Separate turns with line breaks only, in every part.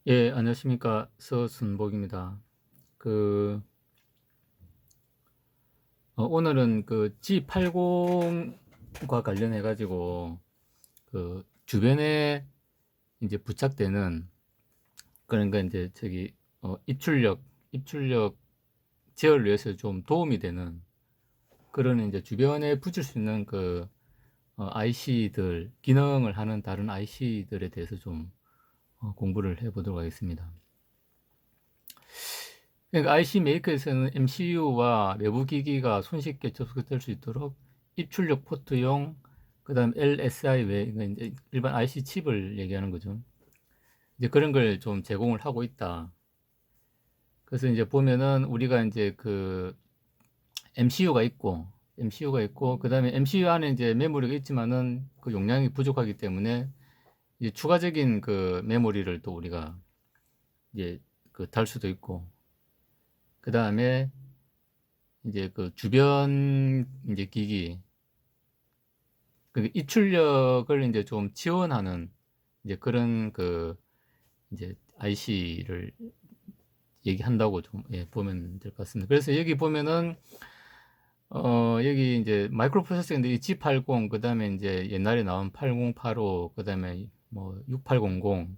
예, 안녕하십니까. 서순복입니다. 그, 오늘은 그 G80과 관련해가지고, 주변에 이제 부착되는, 그러니까 이제 입출력 제어를 위해서 좀 도움이 되는, 그런 이제 주변에 붙일 수 있는 IC들, 기능을 하는 다른 IC들에 대해서 좀 공부를 해보도록 하겠습니다. 그러니까 IC 메이커에서는 MCU와 내부 기기가 손쉽게 접속될 수 있도록 입출력 포트용, 그 다음 LSI 외, 이제 일반 IC 칩을 얘기하는 거죠. 이제 그런 걸 좀 제공을 하고 있다. 그래서 이제 보면은 우리가 이제 MCU가 있고, 그 다음에 MCU 안에 이제 메모리가 있지만은 그 용량이 부족하기 때문에 이제 추가적인 그 메모리를 또 우리가 이제 달 수도 있고, 그 다음에 이제 그 주변 이제 기기, 입출력을 이제 좀 지원하는 이제 그런 이제 IC를 얘기한다고 좀 보면 될 것 같습니다. 그래서 여기 보면은 여기 이제 마이크로 프로세서인데 이 G80, 그다음에 이제 옛날에 나온 8085, 그다음에 뭐 6800,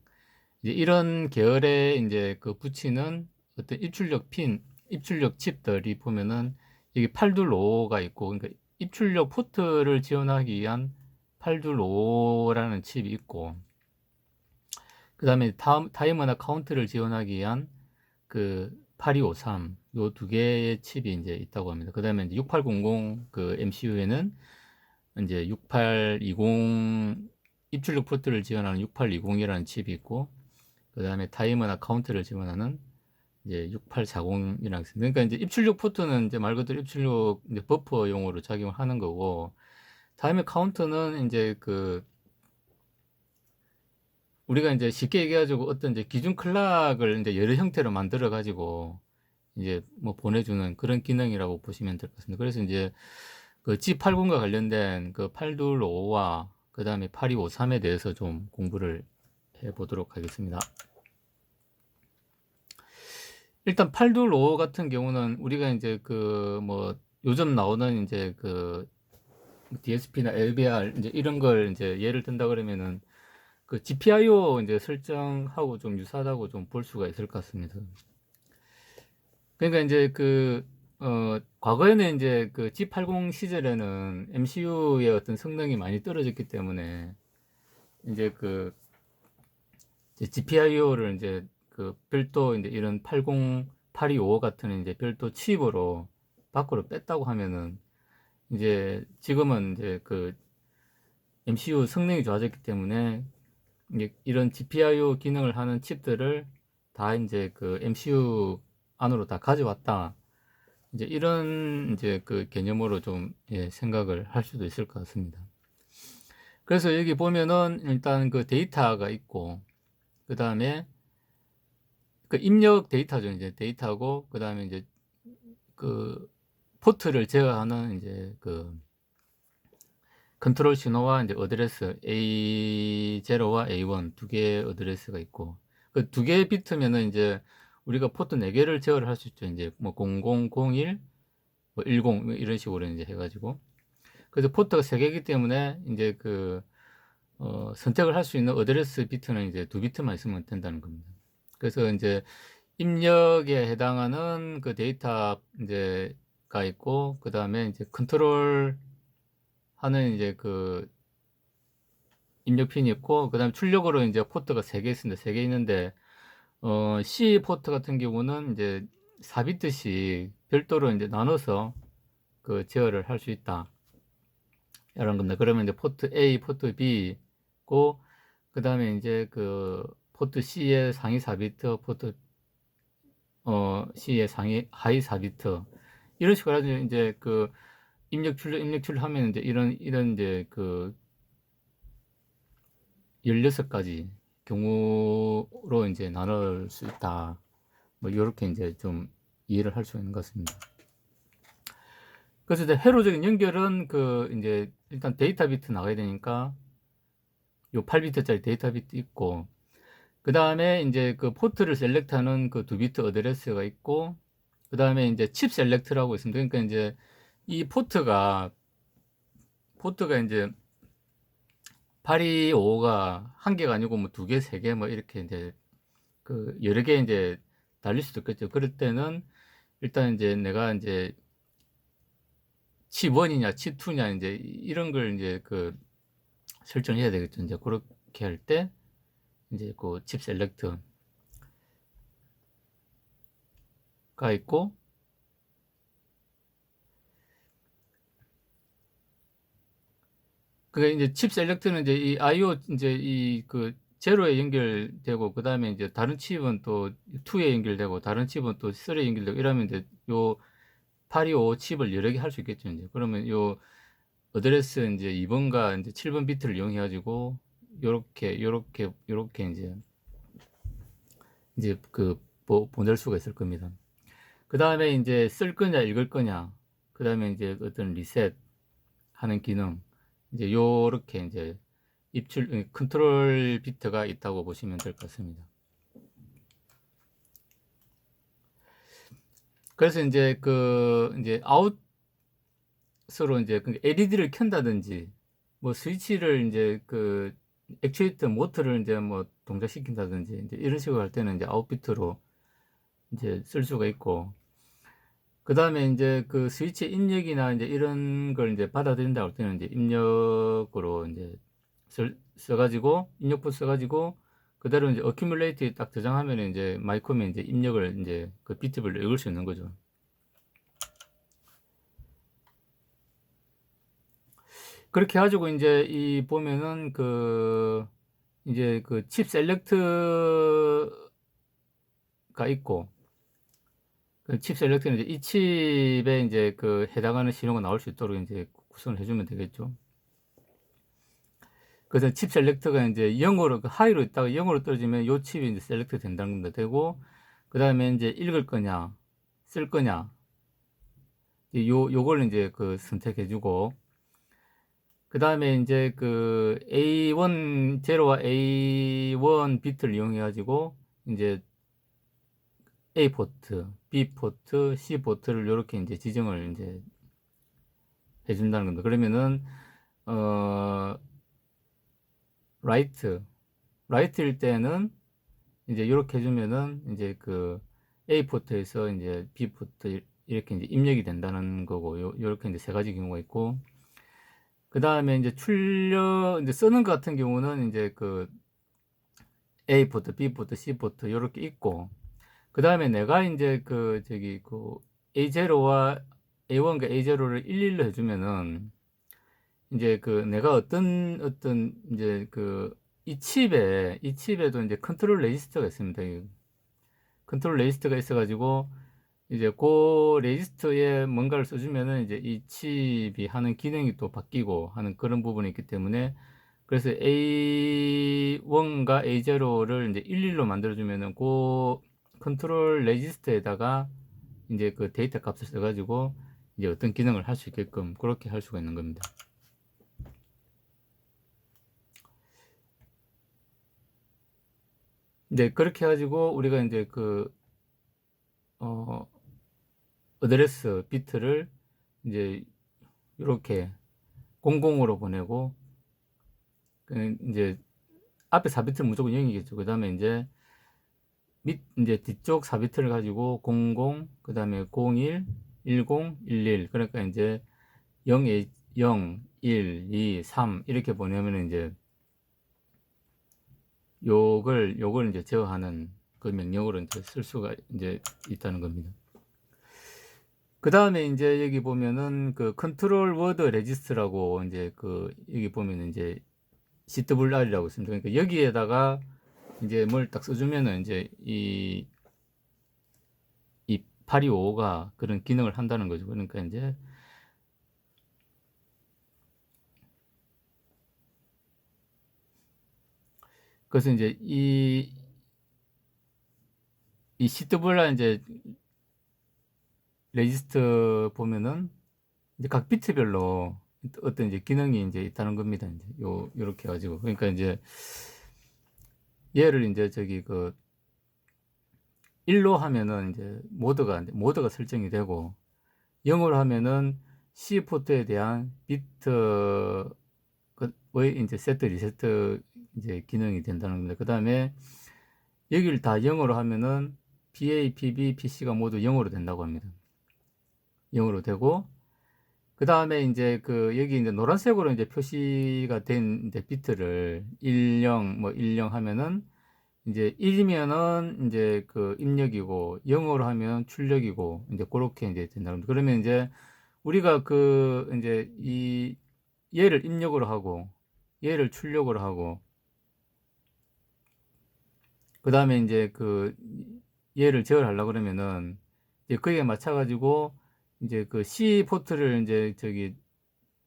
이제 이런 계열의 이제 붙이는 어떤 입출력 칩들이 보면은 여기 825가 있고, 그러니까 입출력 포트를 지원하기 위한 825라는 칩이 있고, 그 다음에 타이머나 카운트를 지원하기 위한 8253, 요 두 개의 칩이 이제 있다고 합니다. 그 다음에 이제 6800 MCU에는 이제 6820 입출력 포트를 지원하는 6820이라는 칩이 있고, 그 다음에 타이머나 카운트를 지원하는 이제 6840이라고 있습니다. 그러니까 이제 입출력 포트는 이제 말 그대로 입출력 이제 버퍼용으로 작용을 하는 거고, 타이머 카운트는 이제 우리가 이제 쉽게 얘기해가지고 어떤 이제 기준 클락을 이제 여러 형태로 만들어 가지고 이제 뭐 보내주는 그런 기능이라고 보시면 될 것 같습니다. 그래서 이제 G80과 관련된 825와 그 다음에 8253에 대해서 좀 공부를 해 보도록 하겠습니다. 일단 825 같은 경우는 우리가 이제 뭐 요즘 나오는 이제 DSP나 LVR 이제 이런 걸 이제 예를 든다 그러면은 GPIO 이제 설정하고 좀 유사하다고 좀 볼 수가 있을 것 같습니다. 그러니까 이제 과거에는 이제 G80 시절에는 MCU의 어떤 성능이 많이 떨어졌기 때문에 이제 GPIO를 이제 별도 이제 이런 80, 825 같은 이제 별도 칩으로 밖으로 뺐다고 하면은 이제 지금은 이제 MCU 성능이 좋아졌기 때문에 이제 이런 GPIO 기능을 하는 칩들을 다 이제 MCU 안으로 다 가져왔다. 이제 이런 이제 개념으로 좀 생각을 할 수도 있을 것 같습니다. 그래서 여기 보면은 일단 데이터가 있고, 그 다음에 입력 데이터죠. 이제 데이터고, 그 다음에 이제 포트를 제어하는 이제 컨트롤 신호와 이제 어드레스 A0와 A1 두 개의 어드레스가 있고, 그 두 개의 비트면은 이제 우리가 포트 4개를 제어를 할 수 있죠. 이제 뭐 00, 01, 뭐 10 이런 식으로 이제 해가지고. 그래서 포트가 3개이기 때문에 이제 선택을 할 수 있는 어드레스 비트는 이제 2비트만 있으면 된다는 겁니다. 그래서 이제 입력에 해당하는 데이터 이제가 있고, 그 다음에 이제 컨트롤 하는 이제 입력 핀이 있고, 그 다음에 출력으로 이제 포트가 3개 있습니다. 3개 있는데, C 포트 같은 경우는 이제 4비트씩 별도로 이제 나눠서 제어를 할 수 있다. 이런 겁니다. 그러면 이제 포트 A, 포트 B고, 그 다음에 이제 포트 C의 상위 4비트, 포트 C의 하위 4비트. 이런 식으로 해서 이제 입력 출력 하면 이제 이런 이제 16가지 경우로 이제 나눌 수 있다. 뭐, 이렇게 이제 좀 이해를 할 수 있는 것 같습니다. 그래서 이제 회로적인 연결은 이제 일단 데이터 비트 나가야 되니까 요 8비트짜리 데이터 비트 있고, 그 다음에 이제 그 포트를 셀렉트하는 그 2비트 어드레스가 있고, 그 다음에 이제 칩 셀렉트라고 있습니다. 그러니까 이제 이 포트가 이제 825가 한 개가 아니고 뭐 2개, 3개 뭐 이렇게 이제 그 여러 개 이제 달릴 수도 있겠죠. 그럴 때는 일단 이제 내가 이제 칩 1이냐, 칩 2냐 이제 이런 걸 이제 그 설정해야 되겠죠. 이제 그렇게 할 때 이제 그 칩 셀렉트가 있고, 그게 이제 칩 셀렉트는 이제 이 I/O 이제 이 그 제로에 연결되고, 그 다음에 이제 다른 칩은 또 2에 연결되고, 다른 칩은 또 3에 연결되고, 이러면 이제 요 825 칩을 여러 개 할 수 있겠죠. 이제 그러면 요 어드레스 이제 2번과 이제 7번 비트를 이용해 가지고 요렇게 이제 그 보낼 수가 있을 겁니다. 그 다음에 이제 쓸 거냐 읽을 거냐, 그 다음에 이제 어떤 리셋 하는 기능, 이제 요렇게 이제 컨트롤 비트가 있다고 보시면 될 것 같습니다. 그래서 이제 이제 아웃으로 이제 LED를 켠다든지, 뭐 스위치를 이제 액추에이터 모터를 이제 뭐 동작시킨다든지, 이제 이런 식으로 할 때는 이제 아웃 비트로 이제 쓸 수가 있고, 그 다음에 이제 그 스위치 입력이나 이제 이런 걸 이제 받아들인다고 할 때는 이제 입력으로 이제 써가지고, 입력부 써가지고, 그대로 이제 어큐뮬레이트에 딱 저장하면 이제 마이크로에 이제 입력을 이제 그 비트별로 읽을 수 있는 거죠. 그렇게 해가지고 이제 이 보면은 이제 그 칩 셀렉트가 있고, 그 칩 셀렉트는 이제 이 칩에 이제 해당하는 신호가 나올 수 있도록 이제 구성을 해주면 되겠죠. 그래서 칩 셀렉터가 이제 0으로, 하이로 있다가 0으로 떨어지면 요 칩이 이제 셀렉트 된다는 겁니다. 되고, 그 다음에 이제 읽을 거냐, 쓸 거냐, 요걸 이제 선택해주고, 그 다음에 이제 A1, 제로와 A1 비트를 이용해가지고, 이제 A 포트, B 포트, C 포트를 이렇게 이제 지정을 이제 해준다는 겁니다. 그러면은, 라이트일 때는 이제 이렇게 해주면은 이제 A 포트에서 이제 B 포트 이렇게 이제 입력이 된다는 거고, 요렇게 이제 세 가지 경우가 있고, 그 다음에 이제 이제 쓰는 것 같은 경우는 이제 A 포트, B 포트, C 포트 이렇게 있고, 그 다음에 내가 이제 A0와 A1과 A0를 11로 해주면은 이제 내가 어떤 이제 이 칩에도 이제 컨트롤 레지스터가 있습니다. 컨트롤 레지스터가 있어가지고 이제 그 레지스터에 뭔가를 써주면은 이제 이 칩이 하는 기능이 또 바뀌고 하는 그런 부분이 있기 때문에, 그래서 A1과 A0를 이제 11로 만들어주면은 컨트롤 레지스터에다가 이제 데이터 값을 써가지고 이제 어떤 기능을 할 수 있게끔 그렇게 할 수가 있는 겁니다. 네, 그렇게 해가지고 우리가 이제 어드레스 비트를 이제 이렇게 00으로 보내고, 이제 앞에 4비트는 무조건 0이겠죠. 그 다음에 이제 뒤쪽 4비트를 가지고 00, 그 다음에 01, 10, 11. 그러니까 이제 0, 0, 1, 2, 3 이렇게 보내면 이제 요걸 이제 제어하는 그 명령으로 이제 쓸 수가 이제 있다는 겁니다. 그 다음에 이제 여기 보면은 컨트롤 워드 레지스트라고 이제 여기 보면은 이제 CWR이라고 있습니다. 그러니까 여기에다가 이제 뭘 딱 써주면은 이제 이 825가 그런 기능을 한다는 거죠. 그러니까 이제 그래서 이제 이 CWR 이제 레지스터 보면은 이제 각 비트별로 어떤 이제 기능이 이제 있다는 겁니다. 이제 요렇게 해가지고. 그러니까 이제 얘를 이제 저기 그 1로 하면은 이제 모드가 설정이 되고 0으로 하면은 C 포트에 대한 비트 의 이제 세트 리세트 이제 기능이 된다는 겁니다. 그 다음에 여기를 다 0으로 하면은 PA, PB, PC가 모두 0으로 된다고 합니다. 0으로 되고 그 다음에 이제 그 여기 이제 노란색으로 이제 표시가 된 이제 비트를 10 뭐 10 하면은 이제 1이면은 이제 그 입력이고 0으로 하면 출력이고 이제 그렇게 이제 된다는 겁니다. 그러면 이제 우리가 그 이제 이 얘를 입력으로 하고 얘를 출력으로 하고 그 다음에 이제 그 얘를 제어하려고 그러면은 이제 거기에 맞춰 가지고 이제 그 C 포트를 이제 저기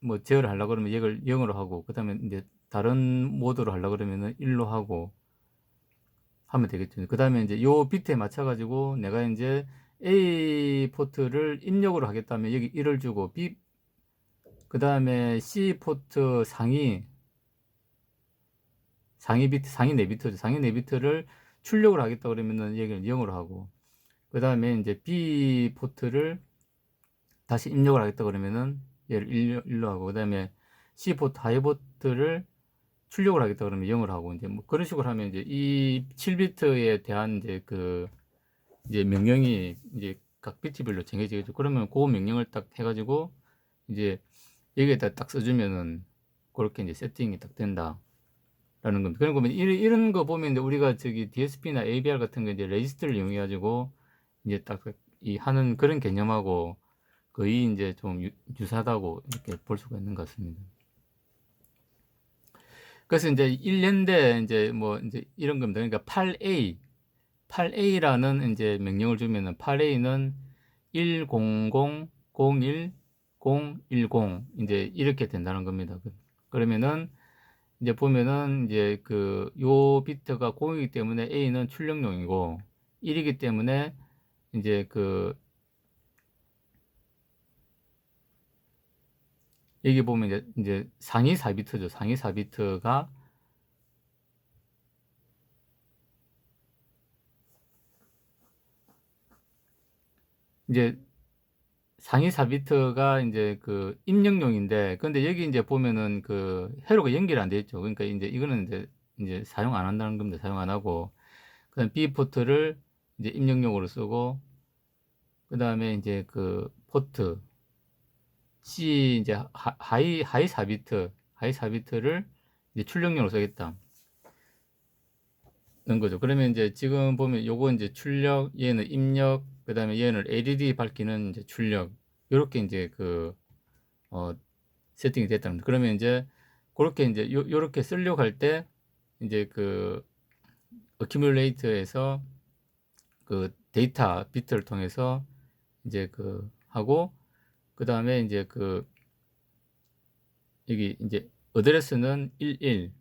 뭐 제어를 하려고 그러면 얘를 0으로 하고 그 다음에 이제 다른 모드로 하려고 그러면은 1로 하고 하면 되겠죠. 그 다음에 이제 요 비트에 맞춰 가지고 내가 이제 A 포트를 입력으로 하겠다면 여기 1을 주고 B 그 다음에 C 포트 상위 비트 상위 4비트죠. 상위 4비트를 출력을 하겠다 그러면은 여기는 0으로 하고 그 다음에 이제 B 포트를 다시 입력을 하겠다 그러면은 얘를 1로 하고 그 다음에 C 포트 하이 포트를 출력을 하겠다 그러면 0을 하고 이제 뭐 그런 식으로 하면 이제 이 7비트에 대한 이제 그 이제 명령이 이제 각 비트별로 정해지겠죠. 그러면 그 명령을 딱 해가지고 이제 여기에다 딱 써주면은 그렇게 이제 세팅이 딱 된다라는 겁니다. 그러면 이런 거 보면 이제 우리가 저기 DSP나 AVR 같은 거 이제 레지스트를 이용해 가지고 이제 딱 이 하는 그런 개념하고 거의 이제 좀 유사하다고 이렇게 볼 수가 있는 것 같습니다. 그래서 이제 1년대 이제 뭐 이제 이런 겁니다. 그러니까 8A라는 이제 명령을 주면은 8A는 100011010 이제 이렇게 된다는 겁니다. 그러면은 이제 보면은 이제 그 요 비트가 0이기 때문에 A는 출력용이고 1이기 때문에 이제 그 여기 보면 이제 상위 4비트죠. 상위 4비트가 이제 상위 4비트가 이제 그 입력용인데 근데 여기 이제 보면은 그 회로가 연결이 안 돼 있죠. 그러니까 이제 이거는 이제 사용 안 한다는 겁니다. 사용 안 하고 그다음 B 포트를 이제 입력용으로 쓰고 그다음에 이제 그 포트 C 이제 하이 4비트를 이제 출력용으로 쓰겠다. 는 거죠. 그러면 이제 지금 보면 요거 이제 출력, 얘는 입력, 그 다음에 얘는 LED 밝기는 이제 출력. 요렇게 이제 그, 세팅이 됐다는 거죠. 그러면 이제 그렇게 이제 요렇게 쓰려고 할 때 이제 그 어큐뮬레이터에서 그 데이터 비트를 통해서 이제 그 하고 그 다음에 이제 그 여기 이제 어드레스는 11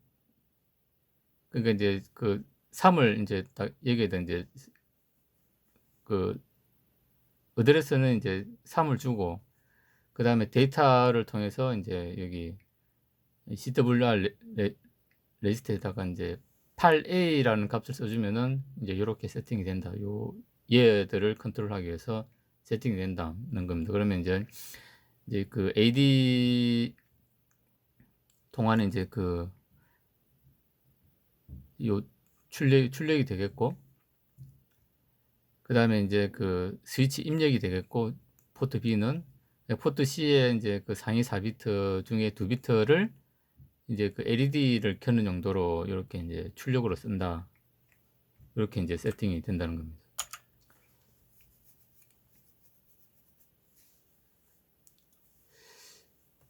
그러니까 이제 그 3을 이제 딱 여기에다 이제 그 어드레스는 이제 3을 주고 그 다음에 데이터를 통해서 이제 여기 CWR 레지스트에다가 이제 8A라는 값을 써주면은 이제 이렇게 세팅이 된다. 얘들을 컨트롤하기 위해서 세팅이 된다는 겁니다. 그러면 이제 그 AD 동안에 이제 그 요 출력이 되겠고 그 다음에 이제 그 스위치 입력이 되겠고 포트 B는 포트 C에 이제 그 상위 4비트 중에 2비트를 이제 그 LED를 켜는 용도로 이렇게 이제 출력으로 쓴다. 이렇게 이제 세팅이 된다는 겁니다.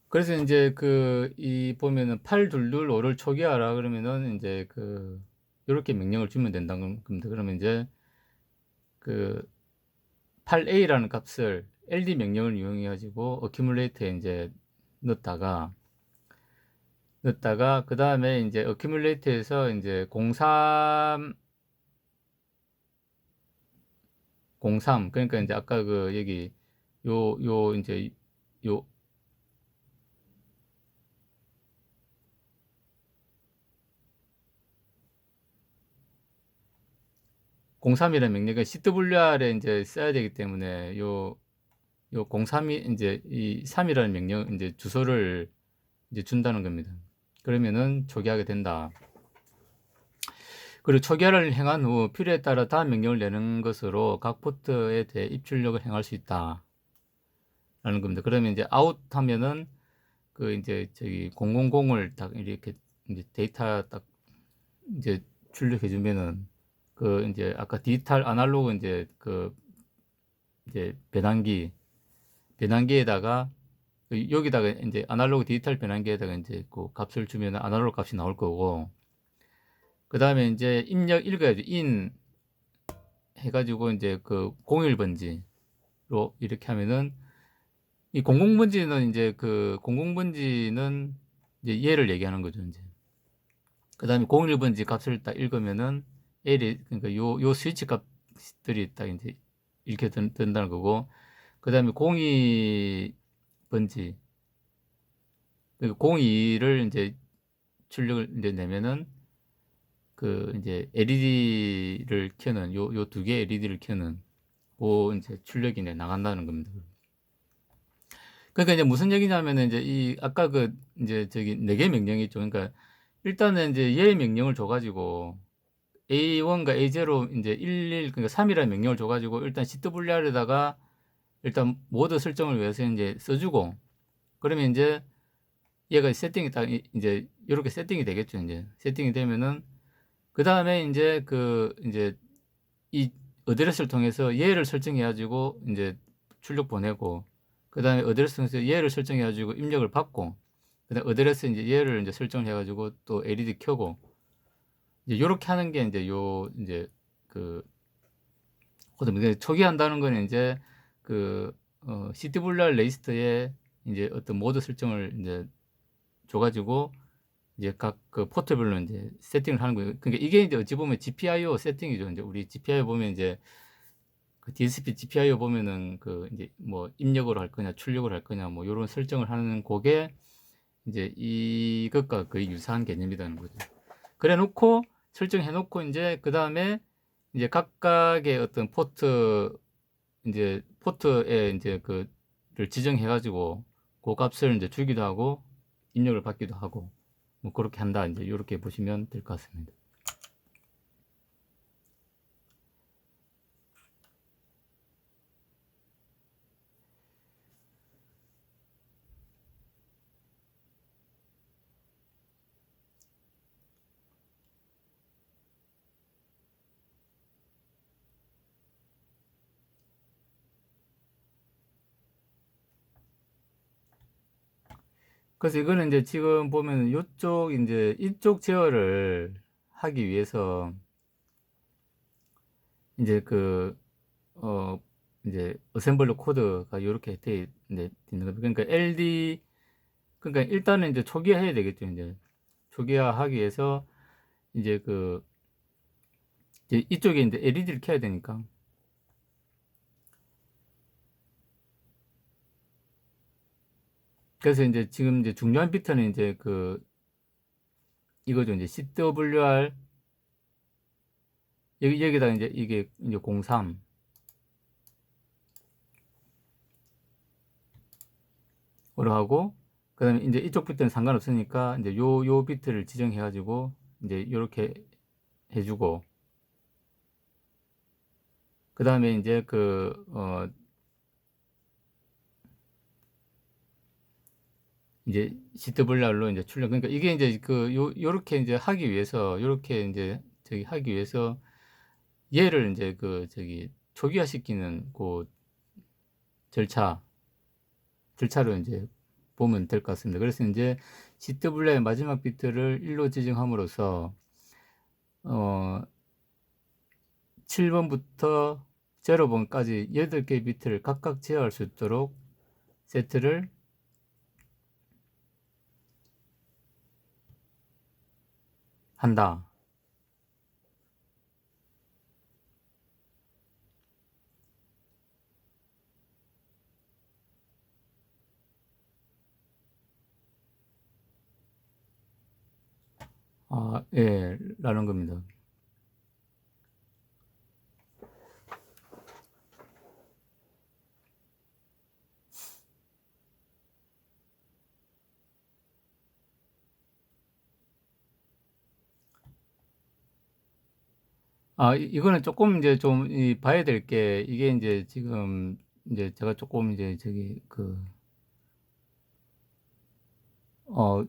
그래서 이제 그 이 보면은 8225를 초기화하라 그러면은 이제 그 이렇게 명령을 주면 된다는 겁니다. 그러면 이제 그 8A라는 값을 LD 명령을 이용해 가지고 어큐뮬레이터에 이제 넣었다가 그 다음에 이제 어큐뮬레이터에서 이제 03 그러니까 이제 아까 그 여기 요 이제 요 03이라는 명령은 CWR에 이제 써야 되기 때문에 요 03이 이제 이 3이라는 명령 이제 주소를 이제 준다는 겁니다. 그러면은 초기화가 된다. 그리고 초기화를 행한 후 필요에 따라 다음 명령을 내는 것으로 각 포트에 대해 입출력을 행할 수 있다. 라는 겁니다. 그러면 이제 아웃 하면은 그 이제 저기 000을 딱 이렇게 이제 데이터 딱 이제 출력해 주면은 그 이제 아까 디지털 아날로그 이제 그 이제 변환기에다가 여기다가 이제 아날로그 디지털 변환기에다가 이제 그 값을 주면 아날로그 값이 나올 거고, 그 다음에 이제 입력 읽어야죠. 인 해가지고 이제 그 01번지로 이렇게 하면은 이 00번지는 이제 그 00번지는 이제 얘를 얘기하는 거죠, 이제. 그 다음에 01번지 값을 딱 읽으면은 L이, 그러니까 요 스위치 값들이 딱 이제 이렇게 된다는 거고, 그 다음에 02번지, 02를 이제 출력을 이제 내면은 그 이제 LED를 켜는 요 두 개 LED를 켜는 그 이제 출력이 이제 나간다는 겁니다. 그러니까 이제 무슨 얘기냐면은 이제 이 아까 그 이제 저기 4개 명령이 있죠. 그러니까 일단은 이제 얘 명령을 줘가지고 A1과 A0 이제 11 그러니까 3이라는 명령을 줘가지고 일단 CWR에다가 일단 모드 설정을 위해서 이제 써주고, 그러면 이제 얘가 세팅이 딱 이제 이렇게 세팅이 되겠죠. 이제 세팅이 되면은 그 다음에 이제 그 이제 이 어드레스를 통해서 얘를 설정해 가지고 이제 출력 보내고, 그 다음에 어드레스 통해서 얘를 설정해 가지고 입력을 받고, 그 다음에 어드레스 이제 얘를 이제 설정을 해 가지고 또 LED 켜고, 이제 요렇게 하는 게 이제 요 이제 그 코드입니다. 초기화한다는 거는 이제 그 CWR 레지스터에 이제 어떤 모드 설정을 이제 줘가지고 이제 각 그 포트별로 이제 세팅을 하는 거예요. 그러니까 이게 이제 어찌 보면 GPIO 세팅이죠. 이제 우리 GPIO 보면 이제 그 DSP GPIO 보면은 그 이제 뭐 입력으로 할 거냐 출력을 할 거냐 뭐 요런 설정을 하는 그게 이제 이것과 거의 유사한 개념이라는 거죠. 그래 놓고 설정해 놓고 이제 그 다음에 이제 각각의 어떤 포트 이제 포트에 이제 그를 지정해 가지고 그 값을 이제 주기도 하고 입력을 받기도 하고 뭐 그렇게 한다. 이제 이렇게 보시면 될 것 같습니다. 그래서 이거는 이제 지금 보면 이쪽 이제 이쪽 제어를 하기 위해서 이제 이제 어셈블러 코드가 이렇게 돼 있는 겁니다. 그러니까 LD 그러니까 일단은 이제 초기화 해야 되겠죠. 이제 초기화 하기 위해서 이제 이제 이쪽에 이제 LED를 켜야 되니까. 그래서 이제 지금 이제 중요한 비트는 이제 이거죠. 이제 CWR 여기다 이제 이게 이제 03 으로 하고, 그 다음에 이제 이쪽 비트는 상관없으니까 이제 요 비트를 지정해 가지고 이제 요렇게 해주고, 그 다음에 이제 이제 CWR로 이제 출력. 그러니까 이게 이제 요렇게 이제 하기 위해서, 요렇게 이제 저기 하기 위해서 얘를 이제 초기화 시키는 절차로 이제 보면 될 것 같습니다. 그래서 이제 CWR의 마지막 비트를 1로 지정함으로써 7번부터 0번까지 8개 비트를 각각 제어할 수 있도록 세트를 한다. 예, 라는 겁니다. 이거는 조금 이제 좀 봐야 될 게, 이게 이제 지금 이제 제가 조금 이제 저기 어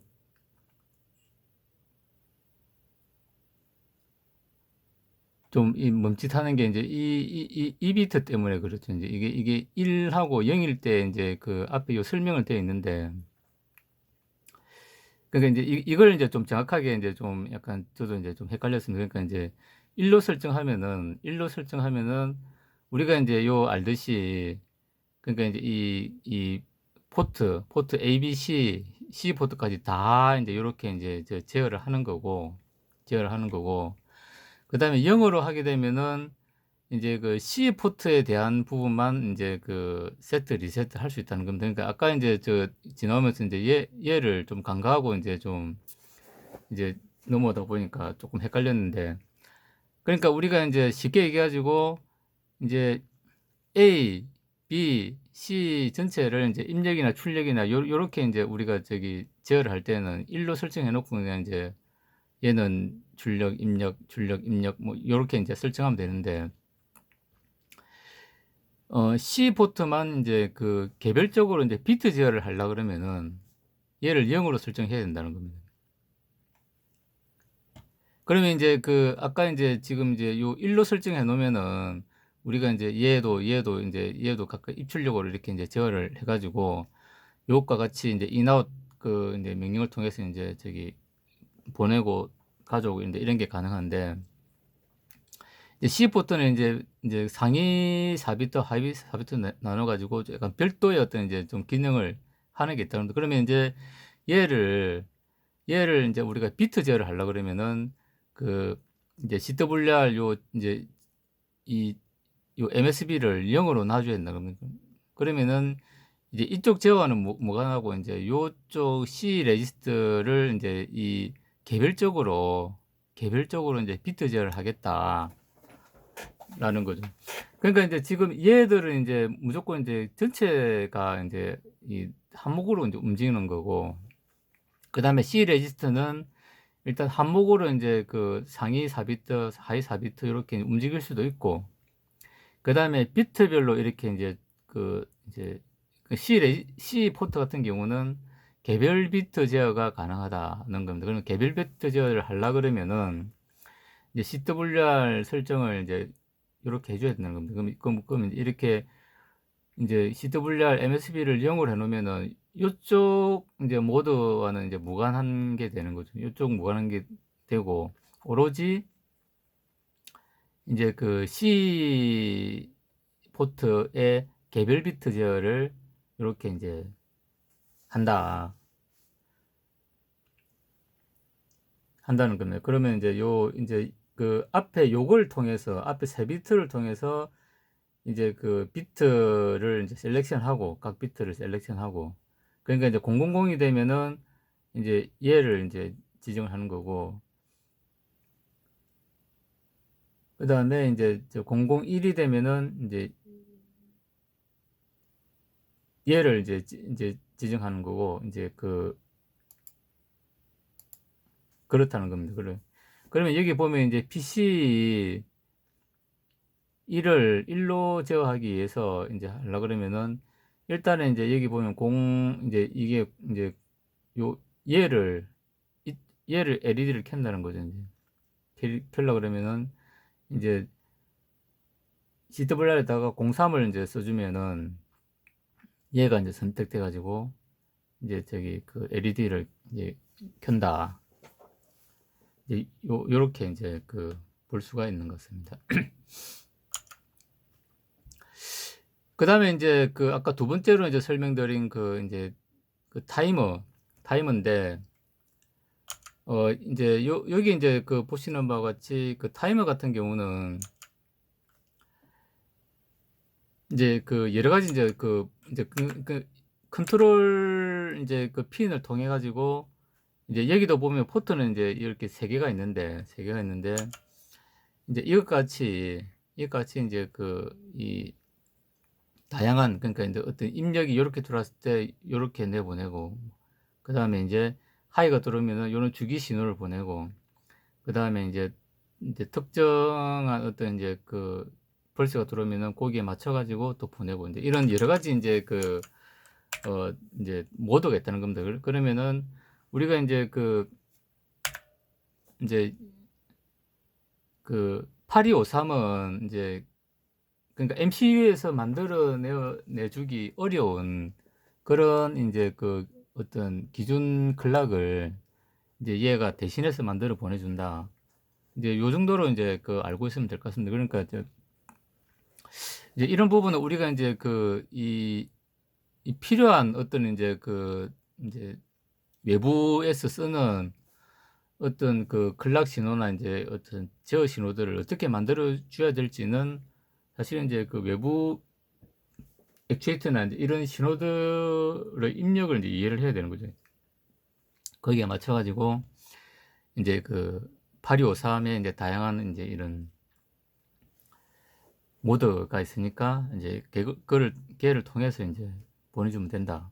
좀 멈칫하는 게, 이제 이 비트 때문에 그렇죠. 이제 이게 1 하고 0일 때 이제 그 앞에 요 설명을 되어 있는데, 그러니까 이제 이걸 이제 좀 정확하게 이제 좀 약간 저도 이제 좀 헷갈렸습니다. 그러니까 이제 1로 설정하면은 우리가 인제 요 알듯이, 그러니까 인제 이 포트 A, B, C 포트까지 다 인제 요렇게 인제 제어를 하는 거고, 그다음에 0 으로 하게 되면은 인제 그 C 포트에 대한 부분만 인제 그 세트 리셋할 수 있다는 겁니다. 그러니까 아까 인제 지나오면서 인제 얘를 좀 간과하고 인제 좀 이제 넘어오다 보니까 쪼끔 헷갈렸는데, 그러니까 우리가 인제 쉽게 얘기해 가지고 인제 A, B, C 전체를 인제 입력이나 출력이나 요렇게 인제 우리가 제어를 할 때는 1로 설정해 놓고, 그냥 인제 얘는 출력, 입력, 출력, 입력 뭐 요렇게 인제 설정하면 되는데, C 포트만 인제 그 개별적으로 인제 비트 제어를 하려 그러면은 얘를 0 으로 설정해야 된다는 겁니다. 그러면 인제 아까 인제 지금 이제 요 1로 설정해 놓으면은 우리가 인제 얘도 인제 얘도 각각 입출력으로 이렇게 인제 제어를 해 가지고 요것과 같이 인제 인아웃 인제 명령을 통해서 인제 보내고 가져오고 인제 이런 게 가능한데, 이제 C 포트는 인제 상위 4비트, 하위 4비트 나눠 가지고 약간 별도의 어떤 인제 좀 기능을 하는 게 있다는 겁니다. 그러면 인제 얘를 인제 우리가 비트 제어를 하려 그러면은 그 인제 CWR 인제 이 MSB를 0 으로 놔 줘야 된다 그러면, 그러면은 이제 이쪽 제어와는 무관하고 인제 요쪽 C 레지스터를 인제 개별적으로 인제 비트 제어를 하겠다라는 거죠. 그러니까 인제 지금 얘들은 인제 무조건 인제 전체가 인제 이 한목으로 인제 움직이는 거고, 그다음에 C 레지스터는 일단 한목으로 인제 상위 4비트, 하위 4비트 요렇게 움직일 수도 있고, 그다음에 비트별로 이렇게 인제 이제 C 포트 같은 경우는 개별 비트 제어가 가능하다는 겁니다. 그러면 개별 비트 제어를 하려 그러면은 이제 CWR 설정을 인제 요렇게 해 줘야 된다는 겁니다. 그럼 이렇게 인제 CWR MSB를 0 으로 해 놓으면은 요쪽 인제 모드와는 인제 무관한 게 되는 거죠. 요쪽 무관한 게 되고, 오로지 인제 C 포트의 개별 비트 제어를 요렇게 인제 한다. 한다는 겁니다. 그러면 인제 인제 앞에 요걸 통해서, 앞에 3 비트를 통해서 인제 비트를 인제 셀렉션하고, 각 비트를 셀렉션하고, 그러니까 인제 000이 되면은 인제 얘를 인제 지정을 하는 거고, 그다음에 인제 001이 되면은 인제 얘를 인제 지정하는 거고, 인제 그렇다는 겁니다. 그러면 여기 보면 인제 PC 1을 1로 제어하기 위해서 인제 하려 그러면은, 일단은 인제 여기 보면 인제 이게 인제 요 얘를 얘를 LED를 켠다는 거죠 인제. 켜려 그러면은 인제 CWR에다가 03을 인제 써 주면은 얘가 인제 선택돼 가지고 인제 LED를 이제 켠다. 이제 요렇게 인제 볼 수가 있는 것 같습니다. 그다음에 인제 아까 두 번째로 이제 설명드린 인제 타이머인데, 인제 여기 인제 보시는 바와 같이 타이머 같은 경우는 인제 여러 가지 인제 인제 컨트롤 인제 핀을 통해 가지고, 이제 여기도 보면 포트는 인제 이렇게 3 개가 있는데 인제 이것과 같이 인제 이 다양한, 그러니까 인제 어떤 입력이 요렇게 들어왔을 때 요렇게 내보내고, 그다음에 인제 하이가 들어오면은 요런 주기 신호를 보내고, 그다음에 인제 이제 특정한 어떤 이제 그 펄스가 들어오면은 거기에 맞춰 가지고 또 보내고 인제 이런 여러 가지 인제 인제 모드가 있다는 겁니다. 그러면은 우리가 인제 인제 8253은 인제 그러니까 MCU에서 만들어 내 주기 어려운 그런 인제 어떤 기준 클락을 이제 얘가 대신해서 만들어 보내준다. 이제 요 정도로 인제 알고 있으면 될 것 같습니다. 그러니까 이제 이런 부분은 우리가 인제 이 필요한 어떤 인제 인제 외부에서 쓰는 어떤 클락 신호나 인제 어떤 제어 신호들을 어떻게 만들어 줘야 될지는 사실은 인제 외부 액추에이터나 인제 이런 신호들의 입력을 인제 이해를 해야 되는 거죠. 거기에 맞춰 가지고 인제 8253의 인제 다양한 인제 이런 모드가 있으니까 인제 걔를 통해서 인제 보내주면 된다.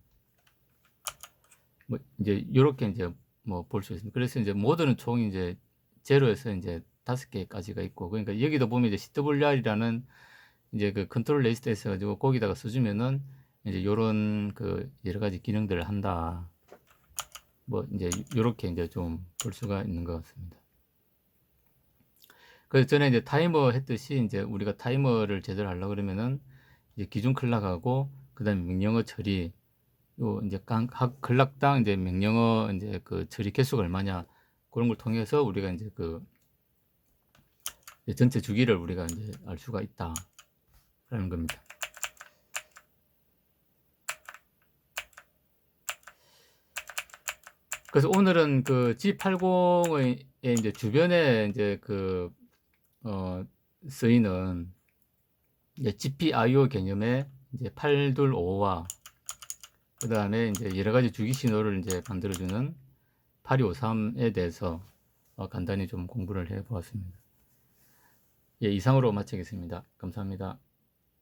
뭐 인제 요렇게 인제 뭐 볼 수 있습니다. 그래서 인제 모드는 총 인제 0에서 인제 5 개까지가 있고 그러니까 여기도 보면 이제 CWR이라는 인제 컨트롤 리스트에 있어 가지고 거기다가 써 주면은 인제 요런 여러 가지 기능들을 한다. 뭐 인제 요렇게 인제 좀 볼 수가 있는 것 같습니다. 그래서 전에 이제 타이머 했듯이 인제 우리가 타이머를 제대로 하려고 그러면은 이제 기준 클락하고 그다음에 명령어 처리 요 인제 각 클락당 인제 명령어 인제 처리 개수가 얼마냐 고런 걸 통해서 우리가 인제 전체 주기를 우리가 인제 알 수가 있다라는 겁니다. 그래서 오늘은 G80의 인제 주변에 인제 쓰이는 이제 GPIO 개념의 이제 825와 그다음에 인제 여러 가지 주기 신호를 인제 만들어 주는 8253에 대해서 간단히 좀 공부를 해 보았습니다. 예, 이상으로 마치겠습니다. 감사합니다.